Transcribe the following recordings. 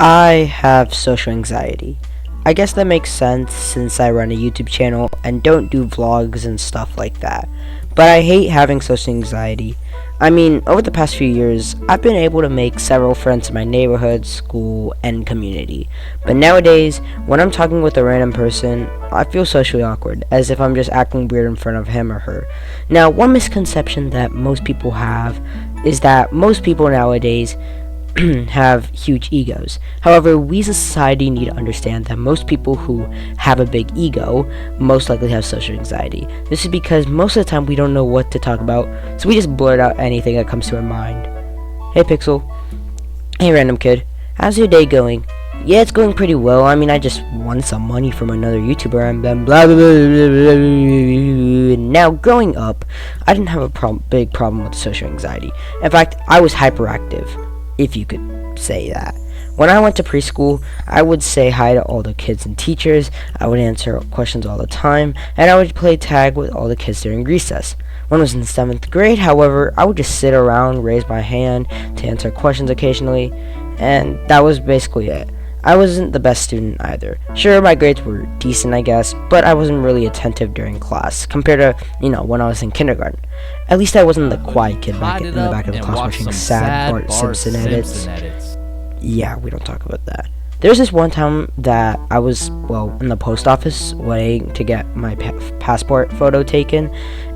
I have social anxiety. I guess that makes sense since I run a YouTube channel and don't do vlogs and stuff like that. But I hate having social anxiety. I mean, over the past few years, I've been able to make several friends in my neighborhood, school, and community. But nowadays, when I'm talking with a random person, I feel socially awkward, as if I'm just acting weird in front of him or her. Now, one misconception that most people have is that most people nowadays have huge egos. However, we as a society need to understand that most people who have a big ego most likely have social anxiety. This is because most of the time we don't know what to talk about, so we just blurt out anything that comes to our mind. Hey Pixel. Hey random kid. How's your day going? Yeah, it's going pretty well. I mean, I just won some money from another YouTuber and then blah blah blah blah blah blah. Now, growing up, I didn't have a big problem with social anxiety. In fact, I was hyperactive, if you could say that. When I went to preschool, I would say hi to all the kids and teachers, I would answer questions all the time, and I would play tag with all the kids during recess. When I was in 7th grade, however, I would just sit around, raise my hand to answer questions occasionally, and that was basically it. I wasn't the best student either. Sure, my grades were decent, I guess, but I wasn't really attentive during class compared to, when I was in kindergarten. At least I wasn't the quiet kid back in the back of the class watching sad Bart Simpson edits. Yeah, we don't talk about that. There's this one time that I was, in the post office waiting to get my passport photo taken,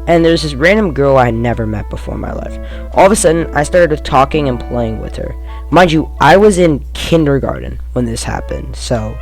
and there's this random girl I had never met before in my life. All of a sudden, I started talking and playing with her. Mind you, I was in kindergarten when this happened, so,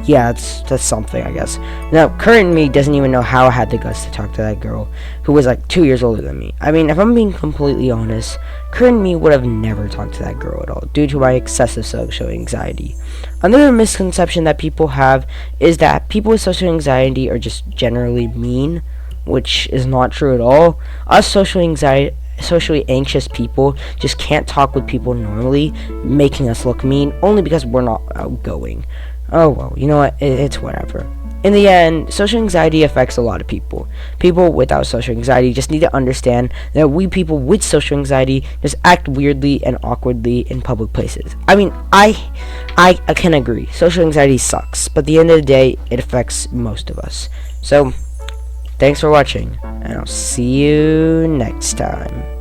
yeah, that's something, I guess. Now, current me doesn't even know how I had the guts to talk to that girl, who was like 2 years older than me. I mean, if I'm being completely honest, current me would have never talked to that girl at all, due to my excessive social anxiety. Another misconception that people have is that people with social anxiety are just generally mean, which is not true at all. Us socially anxious people just can't talk with people normally, making us look mean only because we're not outgoing. Oh well, you know what, it's whatever. In the end, social anxiety affects a lot of people. People without social anxiety just need to understand that we people with social anxiety just act weirdly and awkwardly in public places. I mean, I can agree, social anxiety sucks, but at the end of the day, it affects most of us. So, thanks for watching, and I'll see you next time.